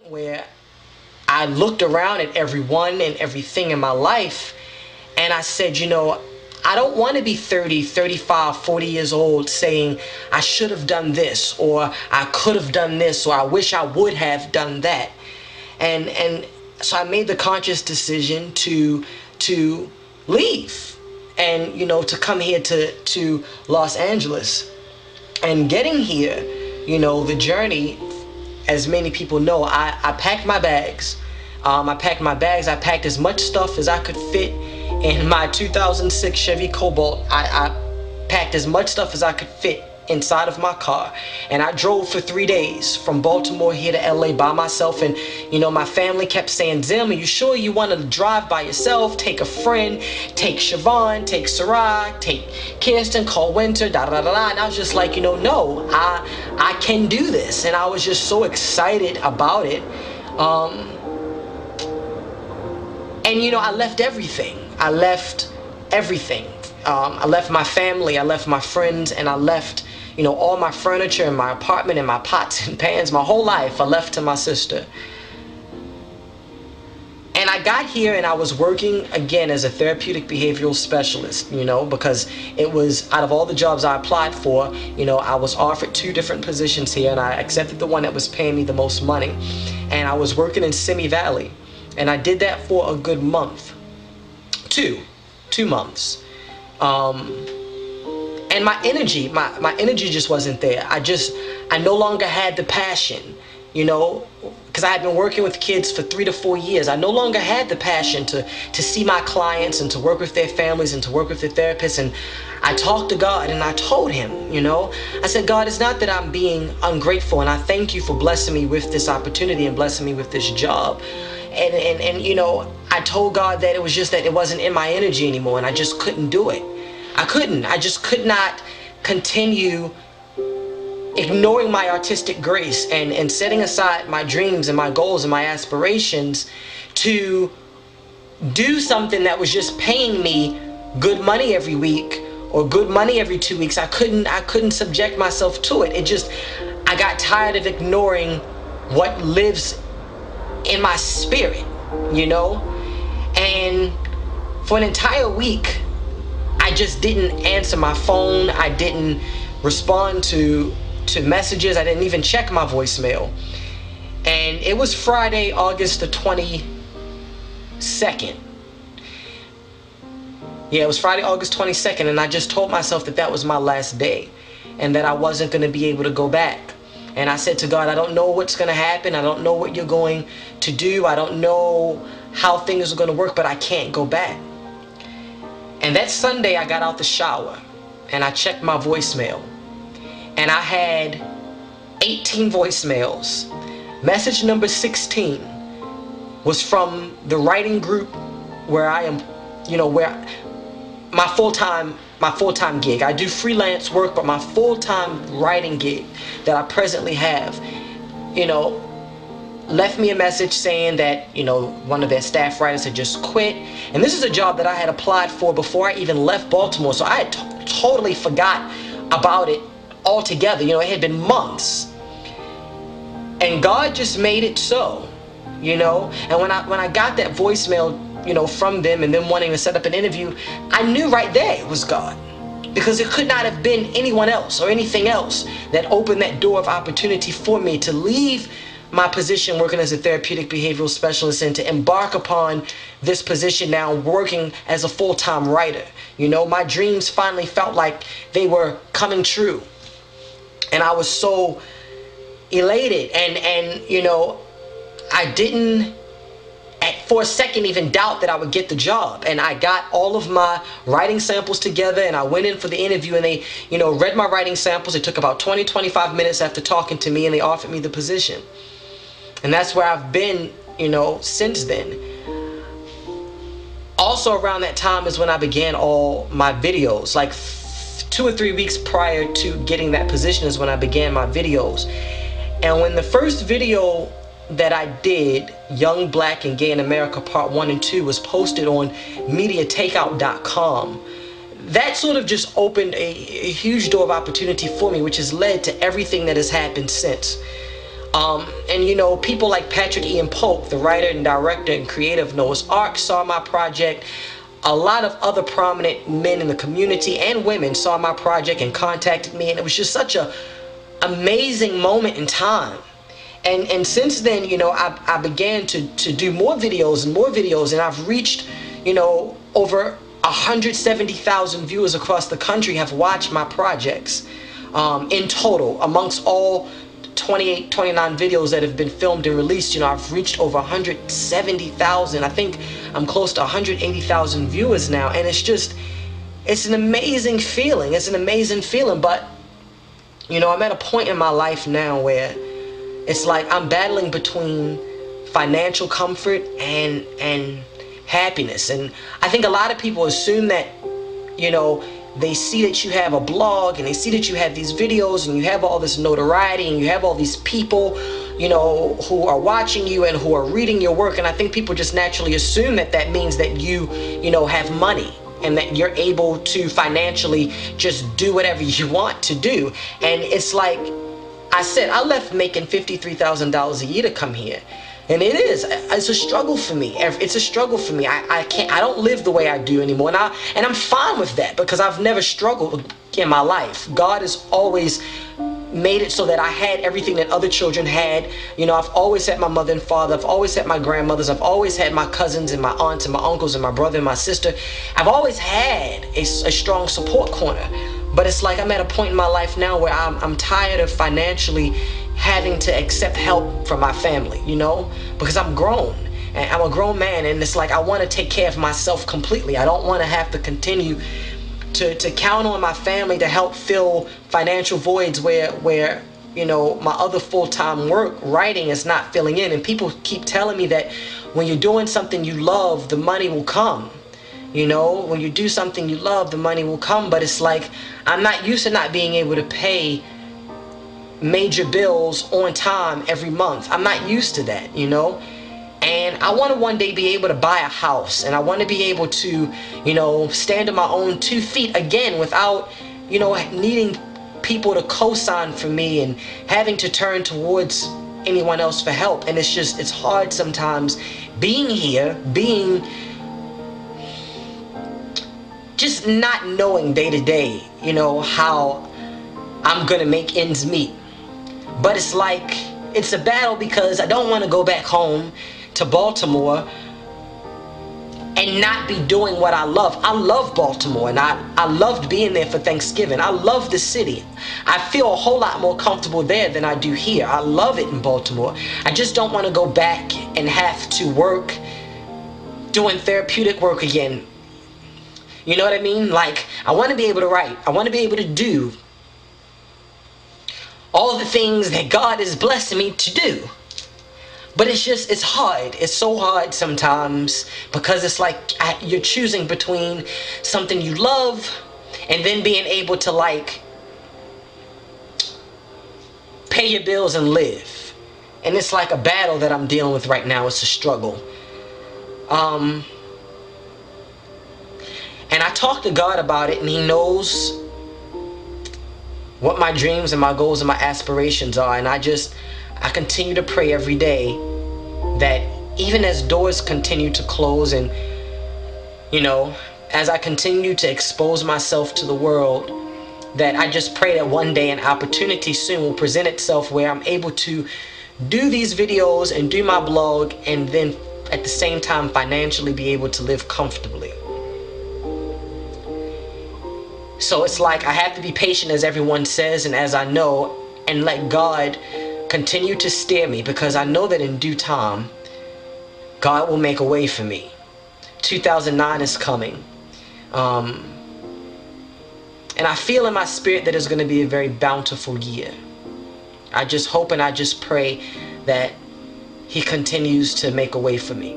where I looked around at everyone and everything in my life, and I said, you know, I don't want to be 30, 35, 40 years old saying I should have done this, or I could have done this, or I wish I would have done that. And so I made the conscious decision to leave and, you know, to come here to Los Angeles. And getting here, you know, the journey, as many people know, I packed my bags. I packed as much stuff as I could fit in my 2006 Chevy Cobalt. I packed as much stuff as I could fit inside of my car, and I drove for 3 days from Baltimore here to LA by myself. And you know, my family kept saying, Zim, are you sure you want to drive by yourself? Take a friend, take Siobhan, take Sarai, take Kirsten, call Winter, da da da da. And I was just like, you know, no, I can do this. And I was just so excited about it. And you know, I left everything. I left everything. I left my family, I left my friends, and I left, you know, all my furniture and my apartment and my pots and pans, my whole life I left to my sister. And I got here and I was working again as a therapeutic behavioral specialist, you know, because it was, out of all the jobs I applied for, you know, I was offered 2 different positions here, and I accepted the one that was paying me the most money. And I was working in Simi Valley, and I did that for a good month. Two months. And my energy just wasn't there. I no longer had the passion, you know, because I had been working with kids for 3 to 4 years. I no longer had the passion to see my clients and to work with their families and to work with their therapists. And I talked to God and I told him, you know, I said, God, it's not that I'm being ungrateful, and I thank you for blessing me with this opportunity and blessing me with this job. And you know, I told God that it was just that it wasn't in my energy anymore, and I just couldn't do it. I just could not continue ignoring my artistic grace and setting aside my dreams and my goals and my aspirations to do something that was just paying me good money every week or good money every 2 weeks. I couldn't subject myself to it. I got tired of ignoring what lives in my spirit, you know. And for an entire week, I just didn't answer my phone. I didn't respond to messages. I didn't even check my voicemail. And it was Friday, August the 22nd. Yeah, it was Friday, August 22nd, and I just told myself that that was my last day and that I wasn't going to be able to go back. And I said to God, I don't know what's going to happen. I don't know what you're going to do. I don't know how things are going to work, but I can't go back. And that Sunday, I got out the shower and I checked my voicemail, and I had 18 voicemails. Message number 16 was from the writing group where I am, you know, where my full-time gig. I do freelance work, but my full-time writing gig that I presently have, you know, left me a message saying that, you know, one of their staff writers had just quit. And this is a job that I had applied for before I even left Baltimore, so I had totally forgot about it altogether. You know, it had been months. And God just made it so, you know. And when I got that voicemail, you know, from them and them wanting to set up an interview, I knew right there it was God, because it could not have been anyone else or anything else that opened that door of opportunity for me to leave my position working as a therapeutic behavioral specialist and to embark upon this position now working as a full-time writer. You know, my dreams finally felt like they were coming true, and I was so elated. And you know, I didn't for a second even doubt that I would get the job. And I got all of my writing samples together, and I went in for the interview, and they, you know, read my writing samples. It took about 20-25 minutes after talking to me, and they offered me the position. And that's where I've been, you know, since then. Also around that time is when I began all my videos. Like 2 or 3 weeks prior to getting that position is when I began my videos. And when the first video that I did, Young, Black, and Gay in America Part 1 and 2, was posted on MediaTakeout.com, that sort of just opened a huge door of opportunity for me, which has led to everything that has happened since. And you know, people like Patrick Ian Polk, the writer and director and creator of Noah's Ark, saw my project. A lot of other prominent men in the community and women saw my project and contacted me, and it was just such a amazing moment in time. And since then, you know, I began to do more videos and more videos, and I've reached, you know, over 170,000 viewers across the country have watched my projects in total. Amongst all 28, 29 videos that have been filmed and released, you know, I've reached over 170,000. I think I'm close to 180,000 viewers now, and it's an amazing feeling. It's an amazing feeling, but, you know, I'm at a point in my life now where it's like I'm battling between financial comfort and happiness. And I think a lot of people assume that, you know, they see that you have a blog and they see that you have these videos and you have all this notoriety and you have all these people, you know, who are watching you and who are reading your work. And I think people just naturally assume that that means that you know, have money and that you're able to financially just do whatever you want to do. And it's like I said, I left making $53,000 a year to come here. And it's a struggle for me. It's a struggle for me. I don't live the way I do anymore. And I'm fine with that because I've never struggled in my life. God has always made it so that I had everything that other children had. You know, I've always had my mother and father. I've always had my grandmothers. I've always had my cousins and my aunts and my uncles and my brother and my sister. I've always had a strong support corner. But it's like I'm at a point in my life now where I'm tired of financially having to accept help from my family, you know, because I'm grown and I'm a grown man, and it's like I want to take care of myself completely. I don't want to have to continue to count on my family to help fill financial voids where you know, my other full-time work, writing, is not filling in. And people keep telling me that when you're doing something you love, the money will come. You know, when you do something you love, the money will come. But it's like I'm not used to not being able to pay major bills on time every month. I'm not used to that, you know. And I want to one day be able to buy a house, and I want to be able to, you know, stand on my own 2 feet again without, you know, needing people to co-sign for me and having to turn towards anyone else for help. And it's hard sometimes being here, just not knowing day to day, you know, how I'm gonna make ends meet. But it's like, it's a battle because I don't want to go back home to Baltimore and not be doing what I love. I love Baltimore, and I loved being there for Thanksgiving. I love the city. I feel a whole lot more comfortable there than I do here. I love it in Baltimore. I just don't want to go back and have to work doing therapeutic work again. You know what I mean? Like, I want to be able to write. I want to be able to do all the things that God is blessing me to do. But it's hard. It's so hard sometimes because it's like you're choosing between something you love and then being able to, like, pay your bills and live. And it's like a battle that I'm dealing with right now. It's a struggle. And I talked to God about it, and He knows what my dreams and my goals and my aspirations are. And I continue to pray every day that even as doors continue to close, and, you know, as I continue to expose myself to the world, that I just pray that one day an opportunity soon will present itself where I'm able to do these videos and do my blog, and then at the same time financially be able to live comfortably. So it's like I have to be patient, as everyone says, and as I know, and let God continue to steer me, because I know that in due time, God will make a way for me. 2009 is coming. And I feel in my spirit that it's going to be a very bountiful year. I just hope and I just pray that He continues to make a way for me.